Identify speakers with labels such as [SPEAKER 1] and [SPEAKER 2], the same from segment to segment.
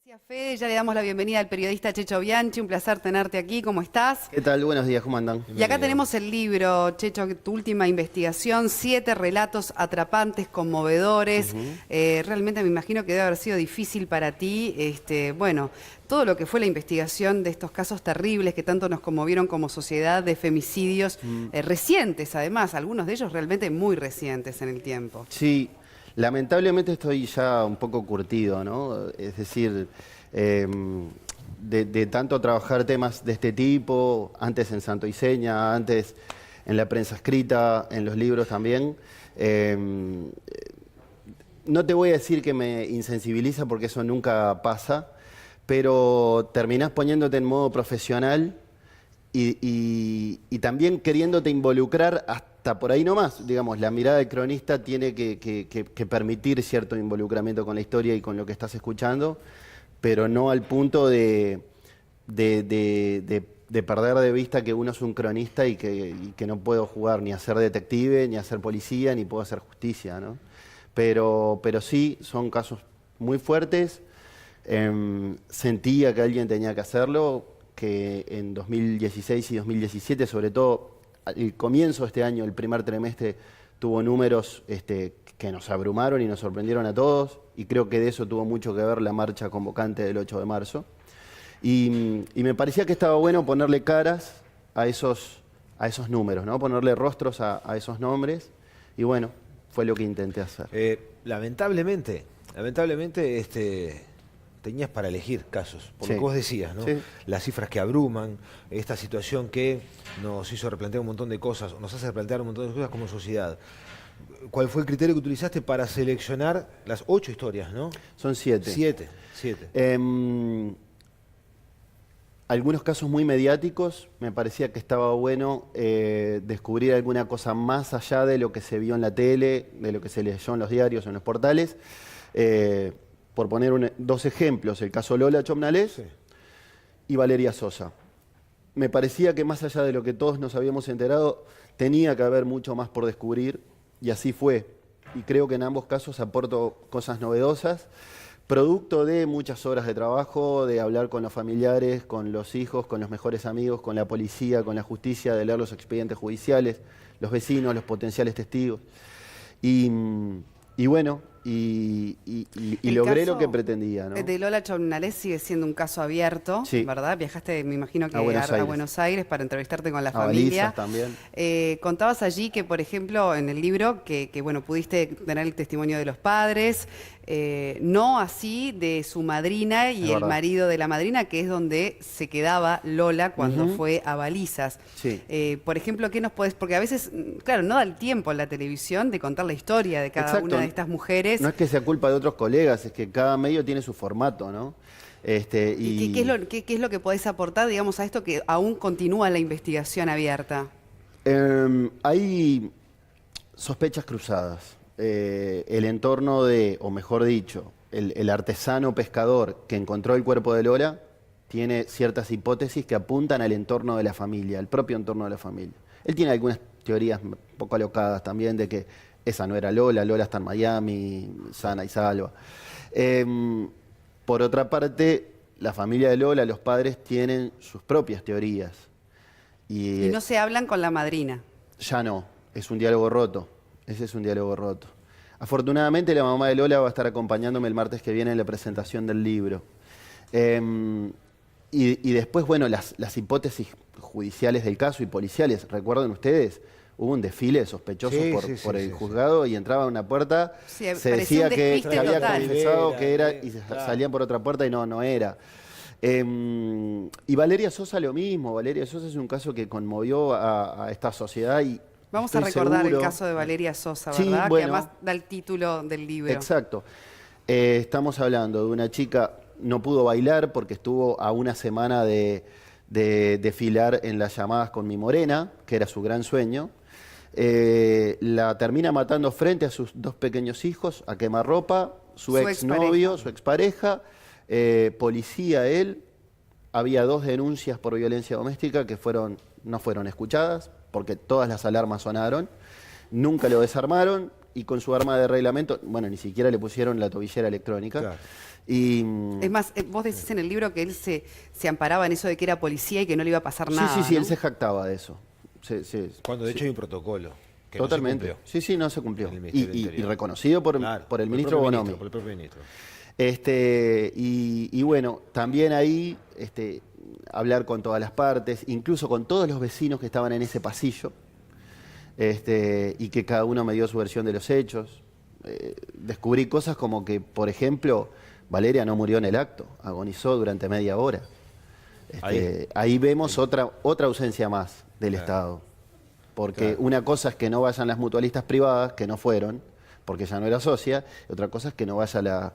[SPEAKER 1] Gracias, Fede. Ya le damos la bienvenida al periodista Checho Bianchi. Un placer tenerte aquí. ¿Cómo estás?
[SPEAKER 2] ¿Qué tal? Buenos días, ¿cómo andan?
[SPEAKER 1] Y acá tenemos el libro, Checho, tu última investigación, 7 relatos atrapantes, conmovedores. Realmente me imagino que debe haber sido difícil para ti, bueno, todo lo que fue la investigación de estos casos terribles que tanto nos conmovieron como sociedad, de femicidios recientes, además, algunos de ellos realmente muy recientes en el tiempo.
[SPEAKER 2] Sí, lamentablemente estoy ya un poco curtido, ¿no? Es decir, de tanto trabajar temas de este tipo, antes en Santo y Seña, antes en la prensa escrita, en los libros también. No te voy a decir que me insensibiliza porque eso nunca pasa, pero terminás poniéndote en modo profesional y también queriéndote involucrar hasta por ahí nomás. Digamos, la mirada del cronista tiene que permitir cierto involucramiento con la historia y con lo que estás escuchando, pero no al punto de perder de vista que uno es un cronista y que no puedo jugar ni a ser detective, ni a ser policía, ni puedo hacer justicia, ¿no? Pero sí, son casos muy fuertes. Sentía que alguien tenía que hacerlo, que en 2016 y 2017, sobre todo el comienzo de este año, el primer trimestre, tuvo números que nos abrumaron y nos sorprendieron a todos, y creo que de eso tuvo mucho que ver la marcha convocante del 8 de marzo. Y me parecía que estaba bueno ponerle caras a esos números, ¿no? Ponerle rostros a esos nombres, y bueno, fue lo que intenté hacer.
[SPEAKER 3] Lamentablemente, tenías para elegir casos, por lo que vos decías, ¿no?
[SPEAKER 2] Sí.
[SPEAKER 3] Las cifras que abruman, esta situación que nos hizo replantear un montón de cosas, nos hace replantear un montón de cosas como sociedad. ¿Cuál fue el criterio que utilizaste para seleccionar las 8 historias, no?
[SPEAKER 2] Son 7.
[SPEAKER 3] 7.
[SPEAKER 2] Algunos casos muy mediáticos, me parecía que estaba bueno descubrir alguna cosa más allá de lo que se vio en la tele, de lo que se leyó en los diarios o en los portales. Por poner dos ejemplos, el caso Lola Chomnalés y Valeria Sosa. Me parecía que más allá de lo que todos nos habíamos enterado, tenía que haber mucho más por descubrir, y así fue. Y creo que en ambos casos aporto cosas novedosas, producto de muchas horas de trabajo, de hablar con los familiares, con los hijos, con los mejores amigos, con la policía, con la justicia, de leer los expedientes judiciales, los vecinos, los potenciales testigos. Y bueno, logré lo que pretendía, ¿no?
[SPEAKER 1] De Lola Chomnalés sigue siendo un caso abierto,
[SPEAKER 2] Sí.
[SPEAKER 1] ¿verdad? Viajaste, me imagino que
[SPEAKER 2] a
[SPEAKER 1] Buenos Aires para entrevistarte con la
[SPEAKER 2] A
[SPEAKER 1] familia.
[SPEAKER 2] Balizas también.
[SPEAKER 1] Contabas allí que, por ejemplo, en el libro, que bueno, pudiste tener el testimonio de los padres, no así de su madrina y
[SPEAKER 2] Es
[SPEAKER 1] el
[SPEAKER 2] verdad.
[SPEAKER 1] marido de la madrina, que es donde se quedaba Lola cuando fue a Balizas.
[SPEAKER 2] Sí.
[SPEAKER 1] Por ejemplo, ¿qué nos podés...? Porque a veces, claro, no da el tiempo en la televisión de contar la historia de cada
[SPEAKER 2] Exacto.
[SPEAKER 1] una de estas mujeres.
[SPEAKER 2] No es que sea culpa de otros colegas, es que cada medio tiene su formato, ¿no?
[SPEAKER 1] ¿Y qué es lo que podés aportar, digamos, a esto que aún continúa la investigación abierta?
[SPEAKER 2] Hay sospechas cruzadas. El entorno o mejor dicho, el artesano pescador que encontró el cuerpo de Lola tiene ciertas hipótesis que apuntan al entorno de la familia, al propio entorno de la familia. Él tiene algunas teorías un poco alocadas también de que esa no era Lola, Lola está en Miami, sana y salva. Por otra parte, la familia de Lola, los padres, tienen sus propias teorías.
[SPEAKER 1] Y no se hablan con la madrina.
[SPEAKER 2] Ya no, es un diálogo roto. Ese es un diálogo roto. Afortunadamente, la mamá de Lola va a estar acompañándome el martes que viene en la presentación del libro. Y después, bueno, las hipótesis judiciales del caso y policiales. ¿Recuerdan ustedes? Hubo un desfile de sospechosos por el juzgado y entraba a una puerta,
[SPEAKER 1] Sí,
[SPEAKER 2] se
[SPEAKER 1] parecía un
[SPEAKER 2] decía que
[SPEAKER 1] despiste
[SPEAKER 2] había
[SPEAKER 1] total.
[SPEAKER 2] confesado que era y salían por otra puerta y no era. Y Valeria Sosa lo mismo. Valeria Sosa es un caso que conmovió a esta sociedad y
[SPEAKER 1] Vamos a
[SPEAKER 2] estoy
[SPEAKER 1] recordar
[SPEAKER 2] seguro.
[SPEAKER 1] el caso de Valeria Sosa,
[SPEAKER 2] Sí,
[SPEAKER 1] ¿verdad?
[SPEAKER 2] bueno.
[SPEAKER 1] Que además da el título del libro.
[SPEAKER 2] Exacto. Estamos hablando de una chica, no pudo bailar porque estuvo a una semana de desfilar en las llamadas con Mi Morena, que era su gran sueño. La termina matando frente a sus 2 pequeños hijos, a quemarropa, su exnovio, su expareja, policía él. Había 2 denuncias por violencia doméstica que no fueron escuchadas, porque todas las alarmas sonaron. Nunca lo desarmaron y con su arma de reglamento, bueno, ni siquiera le pusieron la tobillera electrónica.
[SPEAKER 3] Claro.
[SPEAKER 2] Y,
[SPEAKER 1] Es más, vos decís en el libro que él se amparaba en eso de que era policía y que no le iba a pasar nada.
[SPEAKER 2] sí,
[SPEAKER 1] ¿no?
[SPEAKER 2] él se jactaba de eso.
[SPEAKER 3] Cuando de hecho hay un protocolo que
[SPEAKER 2] Totalmente.
[SPEAKER 3] no se cumplió.
[SPEAKER 2] Sí, no se cumplió.
[SPEAKER 3] En el Ministerio del
[SPEAKER 2] Y
[SPEAKER 3] Interior.
[SPEAKER 2] reconocido por el ministro Bonomi.
[SPEAKER 3] Por el propio ministro.
[SPEAKER 2] Y bueno, también ahí hablar con todas las partes, incluso con todos los vecinos que estaban en ese pasillo, y que cada uno me dio su versión de los hechos. Descubrí cosas como que, por ejemplo, Valeria no murió en el acto, agonizó durante media hora. Ahí vemos otra ausencia más del Estado. Porque una cosa es que no vayan las mutualistas privadas, que no fueron, porque ella no era socia, y otra cosa es que no vaya la...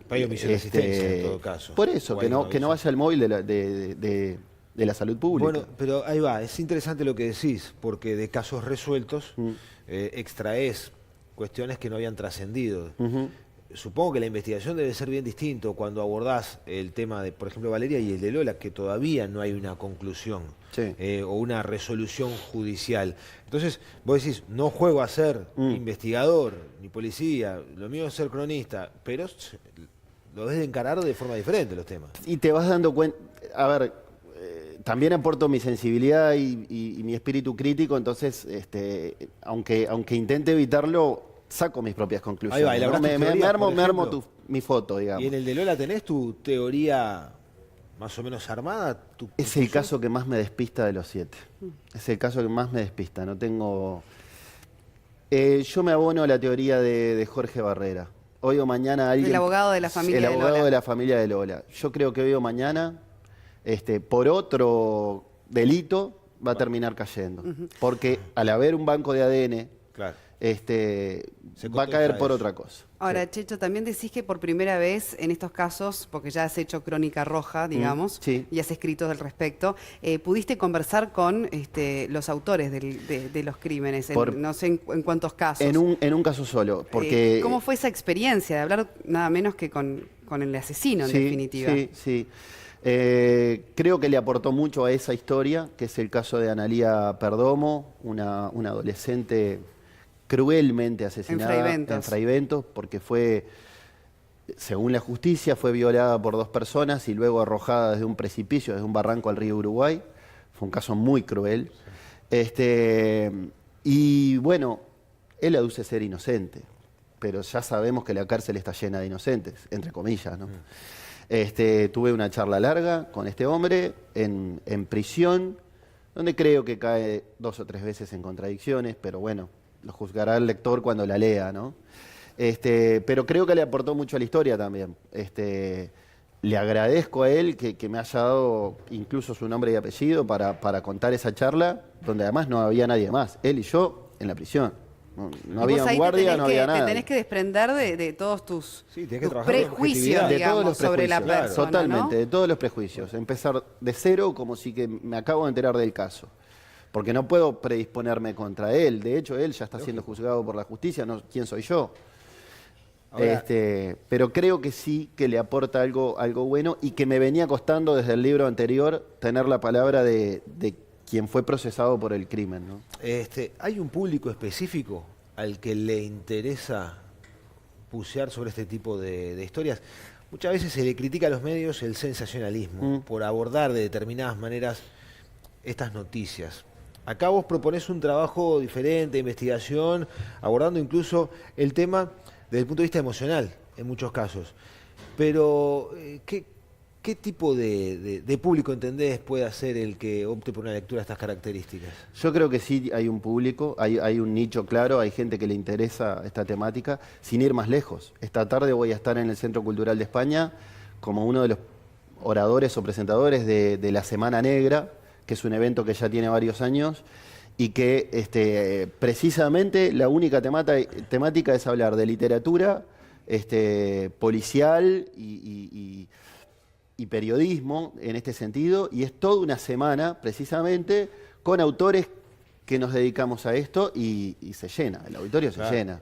[SPEAKER 3] Hay omisión de asistencia en todo caso.
[SPEAKER 2] Por eso, que no vaya el móvil de la salud pública.
[SPEAKER 3] Bueno, pero ahí va, es interesante lo que decís, porque de casos resueltos extraes cuestiones que no habían trascendido. Supongo que la investigación debe ser bien distinto cuando abordás el tema de, por ejemplo, Valeria y el de Lola, que todavía no hay una conclusión o una resolución judicial. Entonces, vos decís, no juego a ser investigador ni policía, lo mío es ser cronista, pero lo ves de encarar de forma diferente los temas.
[SPEAKER 2] Y te vas dando cuenta, a ver, también aporto mi sensibilidad y mi espíritu crítico, entonces, aunque intente evitarlo, saco mis propias conclusiones.
[SPEAKER 3] Ahí va,
[SPEAKER 2] ¿no? Me armo mi foto, digamos.
[SPEAKER 3] ¿Y en el de Lola tenés tu teoría más o menos armada?
[SPEAKER 2] Es el caso que más me despista de los 7. Es el caso que más me despista. No tengo... yo me abono a la teoría de Jorge Barrera. Hoy o mañana alguien...
[SPEAKER 1] El abogado de la familia de Lola.
[SPEAKER 2] El abogado de la familia de Lola. Yo creo que hoy o mañana, por otro delito, va a terminar cayendo. Porque al haber un banco de ADN...
[SPEAKER 3] Claro.
[SPEAKER 2] Va a caer por otra cosa.
[SPEAKER 1] Ahora, Checho, también decís que por primera vez en estos casos, porque ya has hecho crónica roja, digamos, y has escrito al respecto, pudiste conversar con los autores de los crímenes, no sé en cuántos casos.
[SPEAKER 2] En un caso solo, porque...
[SPEAKER 1] ¿Cómo fue esa experiencia de hablar nada menos que con el asesino, en definitiva?
[SPEAKER 2] Sí. Creo que le aportó mucho a esa historia, que es el caso de Analía Perdomo, una adolescente cruelmente asesinada en Fraiventos, porque fue, según la justicia, fue violada por 2 personas y luego arrojada desde un precipicio, desde un barranco al río Uruguay. Fue un caso muy cruel. Y bueno, él aduce ser inocente, pero ya sabemos que la cárcel está llena de inocentes, entre comillas, ¿no? Tuve una charla larga con este hombre en prisión, donde creo que cae 2 o 3 veces en contradicciones, pero bueno, lo juzgará el lector cuando la lea, ¿no? Pero creo que le aportó mucho a la historia también. Le agradezco a él que me haya dado incluso su nombre y apellido para contar esa charla, donde además no había nadie más, él y yo en la prisión. No había un guardia, no había nada.
[SPEAKER 1] Te tenés que desprender de todos tus
[SPEAKER 3] trabajar
[SPEAKER 1] prejuicios, digamos, sobre la persona,
[SPEAKER 2] Totalmente,
[SPEAKER 1] ¿no?
[SPEAKER 2] de todos los prejuicios. Empezar de cero como si que me acabo de enterar del caso. Porque no puedo predisponerme contra él. De hecho, él ya está siendo juzgado por la justicia, no quién soy yo. Ahora, pero creo que sí que le aporta algo bueno y que me venía costando desde el libro anterior tener la palabra de quien fue procesado por el crimen, ¿no?
[SPEAKER 3] ¿Hay un público específico al que le interesa bucear sobre este tipo de historias? Muchas veces se le critica a los medios el sensacionalismo por abordar de determinadas maneras estas noticias. Acá vos proponés un trabajo diferente de investigación, abordando incluso el tema desde el punto de vista emocional, en muchos casos. Pero, ¿qué tipo de público entendés puede ser el que opte por una lectura de estas características?
[SPEAKER 2] Yo creo que sí hay un público, hay un nicho claro, hay gente que le interesa esta temática, sin ir más lejos. Esta tarde voy a estar en el Centro Cultural de España como uno de los oradores o presentadores de la Semana Negra, que es un evento que ya tiene varios años y que precisamente la única temática es hablar de literatura policial y periodismo en este sentido, y es toda una semana precisamente con autores que nos dedicamos a esto y se llena, el auditorio se llena.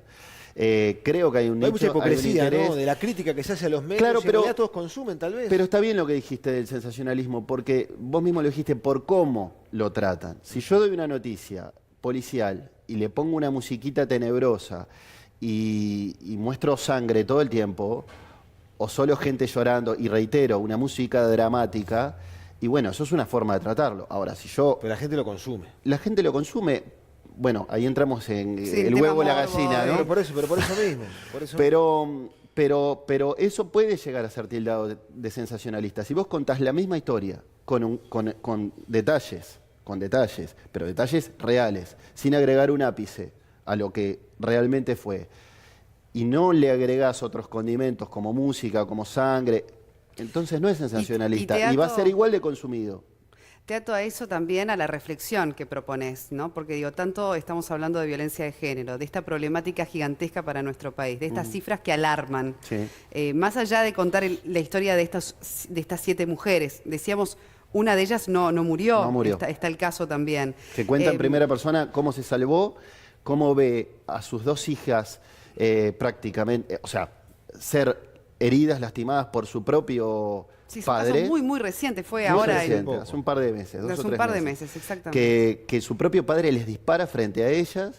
[SPEAKER 2] Creo que hay un nicho,
[SPEAKER 3] hay mucha hipocresía,
[SPEAKER 2] hay
[SPEAKER 3] ¿no? De la crítica que se hace a los medios,
[SPEAKER 2] claro,
[SPEAKER 3] pero en realidad todos consumen, tal vez.
[SPEAKER 2] Pero está bien lo que dijiste del sensacionalismo, porque vos mismo lo dijiste por cómo lo tratan. Si yo doy una noticia policial y le pongo una musiquita tenebrosa y muestro sangre todo el tiempo, o solo gente llorando, y reitero, una música dramática, y bueno, eso es una forma de tratarlo. Ahora, si yo...
[SPEAKER 3] Pero la gente lo consume.
[SPEAKER 2] La gente lo consume, bueno, ahí entramos en
[SPEAKER 1] Sí,
[SPEAKER 2] el
[SPEAKER 1] tema
[SPEAKER 2] huevo y la
[SPEAKER 1] morbo,
[SPEAKER 2] gallina, ¿no?
[SPEAKER 3] Pero por eso mismo. Por eso
[SPEAKER 2] Pero eso puede llegar a ser tildado de sensacionalista. Si vos contás la misma historia con detalles, pero detalles reales, sin agregar un ápice a lo que realmente fue, y no le agregás otros condimentos como música, como sangre, entonces no es sensacionalista y va a ser igual de consumido.
[SPEAKER 1] Te ato a eso también, a la reflexión que propones, ¿no? Porque digo, tanto estamos hablando de violencia de género, de esta problemática gigantesca para nuestro país, de estas cifras que alarman.
[SPEAKER 2] Sí.
[SPEAKER 1] Más allá de contar la historia de estas 7 mujeres, decíamos, una de ellas no murió.
[SPEAKER 2] No murió.
[SPEAKER 1] Está el caso también.
[SPEAKER 2] Que cuenta en primera persona cómo se salvó, cómo ve a sus 2 hijas prácticamente, o sea, ser heridas, lastimadas por su propio padre.
[SPEAKER 1] Caso muy, muy reciente, fue
[SPEAKER 2] Muy
[SPEAKER 1] ahora.
[SPEAKER 2] reciente, hace un par de meses, 2 o 3
[SPEAKER 1] hace un par de meses, exactamente.
[SPEAKER 2] Que su propio padre les dispara frente a ellas.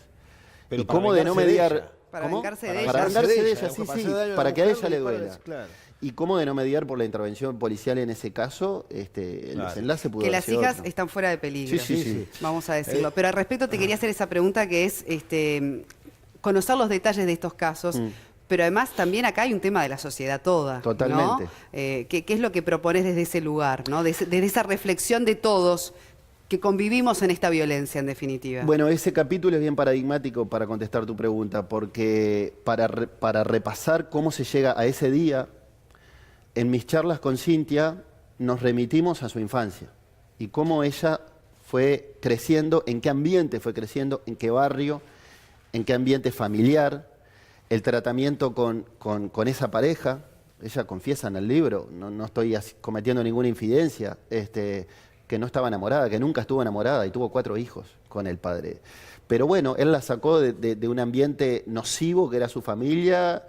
[SPEAKER 3] Pero
[SPEAKER 2] y cómo de no mediar...
[SPEAKER 1] Para
[SPEAKER 2] ¿Cómo?
[SPEAKER 1] vengarse de
[SPEAKER 2] Para
[SPEAKER 1] ella.
[SPEAKER 2] vengarse de ella,
[SPEAKER 3] digamos,
[SPEAKER 2] sí,
[SPEAKER 3] que
[SPEAKER 2] sí,
[SPEAKER 3] pasó daño a
[SPEAKER 2] para
[SPEAKER 3] la
[SPEAKER 2] que a
[SPEAKER 3] mujer,
[SPEAKER 2] ella le
[SPEAKER 3] dispara,
[SPEAKER 2] duela.
[SPEAKER 3] claro.
[SPEAKER 2] Y cómo de no mediar por la intervención policial en ese caso, el desenlace pudo
[SPEAKER 1] Que
[SPEAKER 2] haber
[SPEAKER 1] las
[SPEAKER 2] sido
[SPEAKER 1] hijas
[SPEAKER 2] otro.
[SPEAKER 1] están fuera de peligro.
[SPEAKER 2] Sí.
[SPEAKER 1] Vamos a decirlo. Pero al respecto te quería hacer esa pregunta que es conocer los detalles de estos casos. Pero además también acá hay un tema de la sociedad toda.
[SPEAKER 2] Totalmente.
[SPEAKER 1] ¿No? ¿Qué es lo que propones desde ese lugar, ¿no? Desde esa reflexión de todos que convivimos en esta violencia, en definitiva.
[SPEAKER 2] Bueno, ese capítulo es bien paradigmático para contestar tu pregunta, porque para repasar cómo se llega a ese día, en mis charlas con Cintia nos remitimos a su infancia y cómo ella fue creciendo, en qué ambiente fue creciendo, en qué barrio, en qué ambiente familiar, el tratamiento con esa pareja. Ella confiesa en el libro, no estoy cometiendo ninguna infidencia, que no estaba enamorada, que nunca estuvo enamorada y tuvo 4 hijos con el padre. Pero bueno, él la sacó de un ambiente nocivo que era su familia,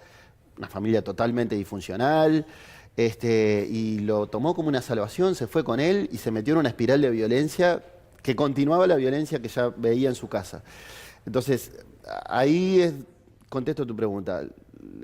[SPEAKER 2] una familia totalmente disfuncional, y lo tomó como una salvación, se fue con él y se metió en una espiral de violencia que continuaba la violencia que ya veía en su casa. Entonces, contesto tu pregunta.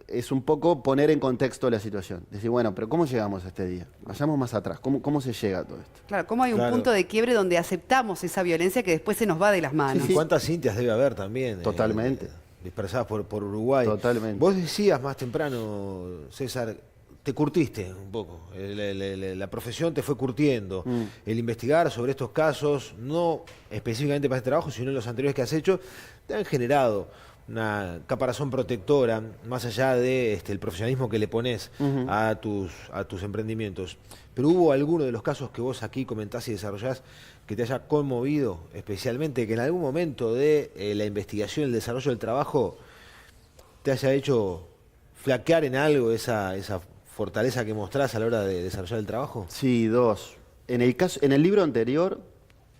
[SPEAKER 2] Es un poco poner en contexto la situación. Decir, bueno, pero ¿cómo llegamos a este día? Vayamos más atrás. ¿Cómo se llega a todo esto?
[SPEAKER 1] Claro, ¿cómo hay un punto de quiebre donde aceptamos esa violencia que después se nos va de las manos?
[SPEAKER 2] Sí.
[SPEAKER 3] ¿Cuántas Cintias debe haber también?
[SPEAKER 2] Totalmente.
[SPEAKER 3] Dispersadas por Uruguay.
[SPEAKER 2] Totalmente.
[SPEAKER 3] Vos decías más temprano, César, te curtiste un poco. La profesión te fue curtiendo. El investigar sobre estos casos, no específicamente para este trabajo, sino en los anteriores que has hecho, te han generado una caparazón protectora, más allá de el profesionalismo que le pones a tus emprendimientos. Pero ¿hubo alguno de los casos que vos aquí comentás y desarrollás que te haya conmovido especialmente, que en algún momento de la investigación, el desarrollo del trabajo, te haya hecho flaquear en algo esa fortaleza que mostrás a la hora de desarrollar el trabajo?
[SPEAKER 2] Sí, 2. En el libro anterior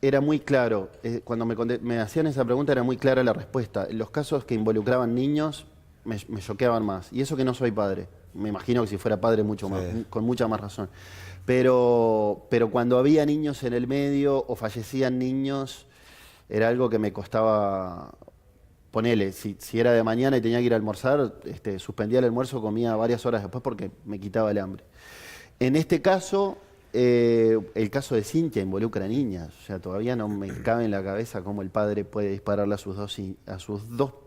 [SPEAKER 2] era muy claro, cuando me hacían esa pregunta era muy clara la respuesta. Los casos que involucraban niños me choqueaban más. Y eso que no soy padre. Me imagino que si fuera padre mucho más, con mucha más razón. Pero cuando había niños en el medio o fallecían niños, era algo que me costaba. Ponele, si era de mañana y tenía que ir a almorzar, suspendía el almuerzo, comía varias horas después porque me quitaba el hambre. En este caso, el caso de Cintia involucra a niñas. O sea, todavía no me cabe en la cabeza cómo el padre puede dispararle a sus dos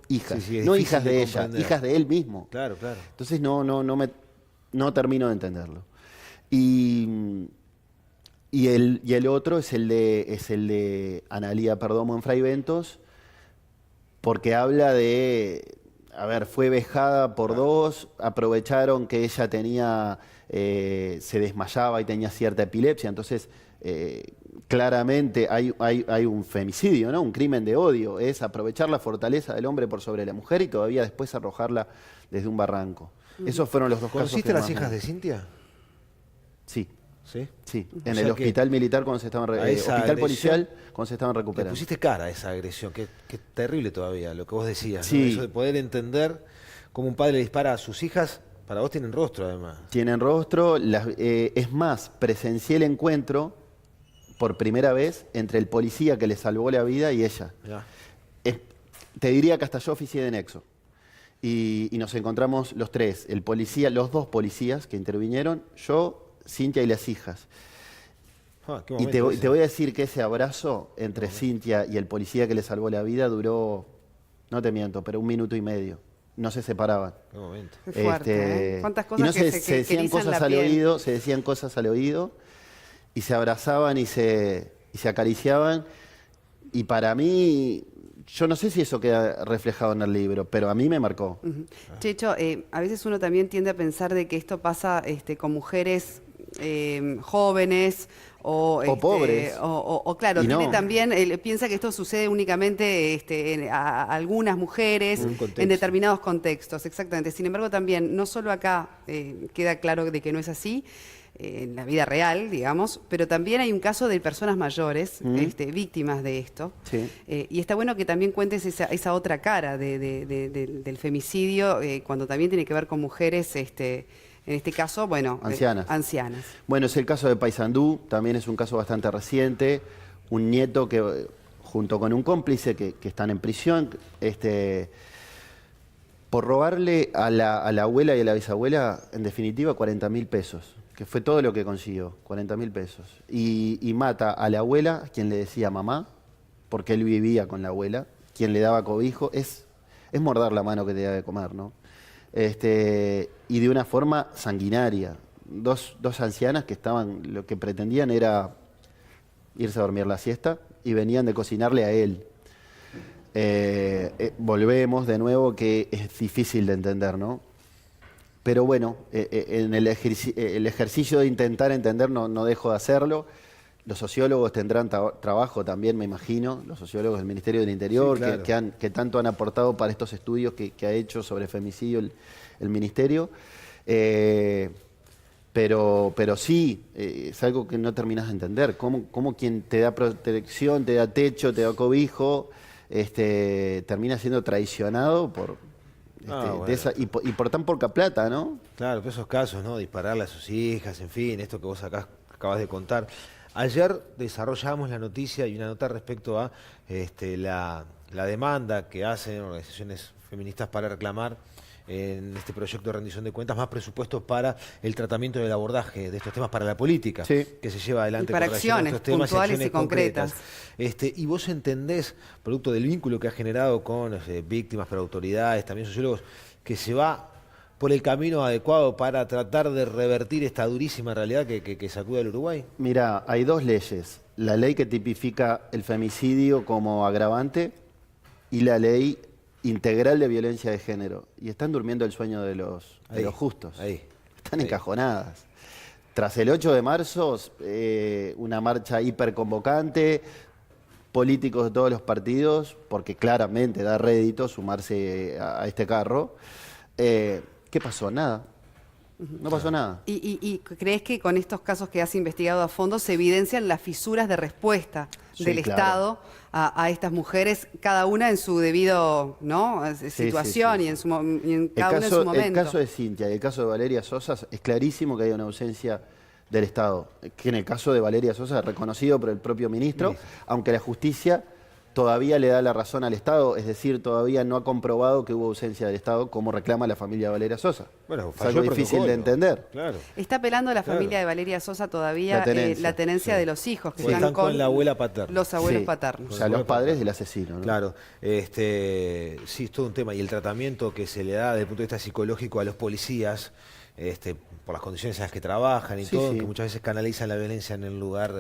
[SPEAKER 2] hijas.
[SPEAKER 3] Sí,
[SPEAKER 2] no hijas de ella, hijas de él mismo.
[SPEAKER 3] Claro.
[SPEAKER 2] Entonces no termino de entenderlo. Y el otro es el de Analía Perdomo en Fray Bentos, porque habla de, fue vejada por 2, aprovecharon que ella se desmayaba y tenía cierta epilepsia, entonces claramente hay un femicidio, ¿no? Un crimen de odio, es aprovechar la fortaleza del hombre por sobre la mujer y todavía después arrojarla desde un barranco. Esos fueron los 2 casos.
[SPEAKER 3] ¿Conociste a las hijas de Cintia?
[SPEAKER 2] Sí.
[SPEAKER 3] ¿Sí?
[SPEAKER 2] Sí, en el hospital militar cuando se estaban hospital policial cuando se estaban
[SPEAKER 3] Le
[SPEAKER 2] recuperando.
[SPEAKER 3] pusiste cara a esa agresión, que terrible todavía, lo que vos decías,
[SPEAKER 2] Sí.
[SPEAKER 3] ¿no? Eso de poder entender cómo un padre le dispara a sus hijas, para vos tienen rostro además.
[SPEAKER 2] Tienen rostro, es más, presencié el encuentro por primera vez entre el policía que le salvó la vida y ella.
[SPEAKER 3] Ya.
[SPEAKER 2] Te diría que hasta yo oficié de nexo. y nos encontramos los tres, el policía, los dos policías que intervinieron, yo, Cintia y las hijas.
[SPEAKER 3] Qué
[SPEAKER 2] Y te
[SPEAKER 3] momento
[SPEAKER 2] voy a decir que ese abrazo entre Cintia y el policía que le salvó la vida duró, no te miento, pero 1 minuto y medio. No se separaban.
[SPEAKER 3] Qué momento.
[SPEAKER 1] Qué fuerte, ¿eh? Cuántas cosas
[SPEAKER 2] y no
[SPEAKER 1] que
[SPEAKER 2] se decían
[SPEAKER 1] erizan
[SPEAKER 2] cosas
[SPEAKER 1] la
[SPEAKER 2] al
[SPEAKER 1] piel.
[SPEAKER 2] oído, se decían cosas al oído y se abrazaban y se acariciaban. Y para mí, yo no sé si eso queda reflejado en el libro, pero a mí me marcó.
[SPEAKER 1] Checho, a veces uno también tiende a pensar de que esto pasa con mujeres jóvenes o
[SPEAKER 2] pobres.
[SPEAKER 1] o claro,
[SPEAKER 2] Y
[SPEAKER 1] tiene
[SPEAKER 2] no.
[SPEAKER 1] también, piensa que esto sucede únicamente a algunas mujeres
[SPEAKER 3] En un contexto.
[SPEAKER 1] en determinados contextos, exactamente. Sin embargo, también, no solo acá queda claro de que no es así, en la vida real, digamos, pero también hay un caso de personas mayores, víctimas de esto.
[SPEAKER 2] Sí.
[SPEAKER 1] Y está bueno que también cuentes esa otra cara del femicidio, cuando también tiene que ver con mujeres, en este caso, bueno,
[SPEAKER 2] Ancianas.
[SPEAKER 1] ancianas.
[SPEAKER 2] Bueno, es el caso de Paysandú, también es un caso bastante reciente. Un nieto que, junto con un cómplice que están en prisión, por robarle a la abuela y a la bisabuela, en definitiva, 40.000 pesos, que fue todo lo que consiguió, 40.000 pesos. Y mata a la abuela, quien le decía mamá, porque él vivía con la abuela, quien le daba cobijo. Es morder la mano que te da de comer, ¿no? Y de una forma sanguinaria. Dos ancianas que lo que pretendían era irse a dormir la siesta y venían de cocinarle a él. Volvemos de nuevo que es difícil de entender, ¿no? Pero bueno, en el ejercicio de intentar entender no dejo de hacerlo. Los sociólogos tendrán trabajo también, me imagino, los sociólogos del Ministerio del Interior,
[SPEAKER 3] Sí, claro.
[SPEAKER 2] que tanto han aportado para estos estudios que ha hecho sobre femicidio el Ministerio. Pero sí, es algo que no terminas de entender. ¿Cómo quien te da protección, te da techo, te da cobijo, termina siendo traicionado por,
[SPEAKER 3] Bueno.
[SPEAKER 2] y por tan poca plata, ¿no?
[SPEAKER 3] Claro, pero esos casos, ¿no? Dispararle a sus hijas, en fin, esto que vos acá acabas de contar. Ayer desarrollamos la noticia y una nota respecto a la demanda que hacen organizaciones feministas para reclamar en este proyecto de rendición de cuentas más presupuestos para el tratamiento del abordaje de estos temas para la política
[SPEAKER 2] Sí.
[SPEAKER 3] que se lleva adelante
[SPEAKER 1] Y para
[SPEAKER 3] con relación a
[SPEAKER 1] acciones
[SPEAKER 3] estos temas
[SPEAKER 1] puntuales y
[SPEAKER 3] acciones
[SPEAKER 1] concretas.
[SPEAKER 3] Y vos entendés, producto del vínculo que ha generado con víctimas, pero autoridades, también sociólogos, que se va por el camino adecuado para tratar de revertir esta durísima realidad que sacude al Uruguay.
[SPEAKER 2] Mira, hay dos leyes. La ley que tipifica el femicidio como agravante y la ley integral de violencia de género. Y están durmiendo el sueño de los justos. Están encajonadas. Tras el 8 de marzo, una marcha hiperconvocante, políticos de todos los partidos, porque claramente da rédito sumarse a este carro. ¿Qué pasó? Nada. No pasó nada.
[SPEAKER 1] ¿Y crees que con estos casos que has investigado a fondo se evidencian las fisuras de respuesta del
[SPEAKER 2] claro.
[SPEAKER 1] Estado a estas mujeres, cada una en su debido situación
[SPEAKER 2] sí.
[SPEAKER 1] y en cada una en su momento?
[SPEAKER 2] El caso de Cintia y el caso de Valeria Sosa es clarísimo que hay una ausencia del Estado. Que en el caso de Valeria Sosa es reconocido por el propio ministro, aunque la justicia todavía le da la razón al Estado, es decir, todavía no ha comprobado que hubo ausencia del Estado, como reclama la familia de Valeria Sosa.
[SPEAKER 3] Bueno,
[SPEAKER 2] es algo difícil de entender.
[SPEAKER 3] Claro.
[SPEAKER 1] ¿Está apelando la familia de Valeria Sosa todavía la tenencia de los hijos que
[SPEAKER 3] Pues están con la abuela paterna.
[SPEAKER 1] los abuelos
[SPEAKER 2] Sí.
[SPEAKER 1] paternos?
[SPEAKER 2] O sea, los padres del asesino, ¿no?
[SPEAKER 3] Claro, sí, es todo un tema. Y el tratamiento que se le da desde el punto de vista psicológico a los policías, por las condiciones en las que trabajan y todo,
[SPEAKER 2] sí.
[SPEAKER 3] que muchas veces canalizan la violencia en el lugar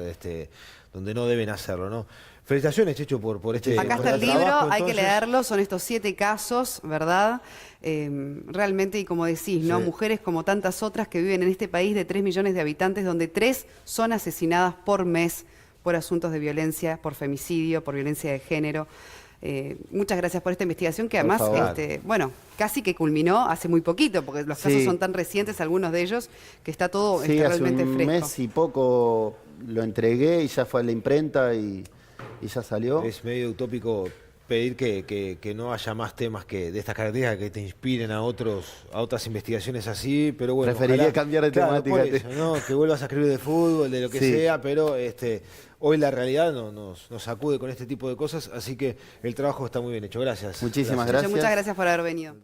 [SPEAKER 3] donde no deben hacerlo, ¿no? Felicitaciones, Checho, por este
[SPEAKER 1] Acá
[SPEAKER 3] por
[SPEAKER 1] está el
[SPEAKER 3] este
[SPEAKER 1] libro,
[SPEAKER 3] trabajo,
[SPEAKER 1] hay que
[SPEAKER 3] entonces.
[SPEAKER 1] leerlo, son estos 7 casos, ¿verdad? Realmente, y como decís, ¿no?
[SPEAKER 3] Sí.
[SPEAKER 1] Mujeres como tantas otras que viven en este país de 3 millones de habitantes, donde 3 son asesinadas por mes por asuntos de violencia, por femicidio, por violencia de género. Muchas gracias por esta investigación que además,
[SPEAKER 2] favor.
[SPEAKER 1] bueno, casi que culminó hace muy poquito, porque los casos
[SPEAKER 2] Sí.
[SPEAKER 1] son tan recientes, algunos de ellos, que está todo
[SPEAKER 2] Sí, hace
[SPEAKER 1] realmente
[SPEAKER 2] un
[SPEAKER 1] fresco.
[SPEAKER 2] mes y poco lo entregué y ya fue a la imprenta y ya salió.
[SPEAKER 3] Es medio utópico pedir que no haya más temas de estas características que te inspiren a otras investigaciones así, pero bueno.
[SPEAKER 2] Preferiría cambiar de temática.
[SPEAKER 3] Por eso, ¿no? Que vuelvas a escribir de fútbol, de lo que
[SPEAKER 2] Sí.
[SPEAKER 3] sea, pero hoy la realidad nos sacude con este tipo de cosas, así que el trabajo está muy bien hecho. Gracias.
[SPEAKER 2] Muchísimas
[SPEAKER 1] Muchas
[SPEAKER 2] gracias.
[SPEAKER 1] gracias por haber venido.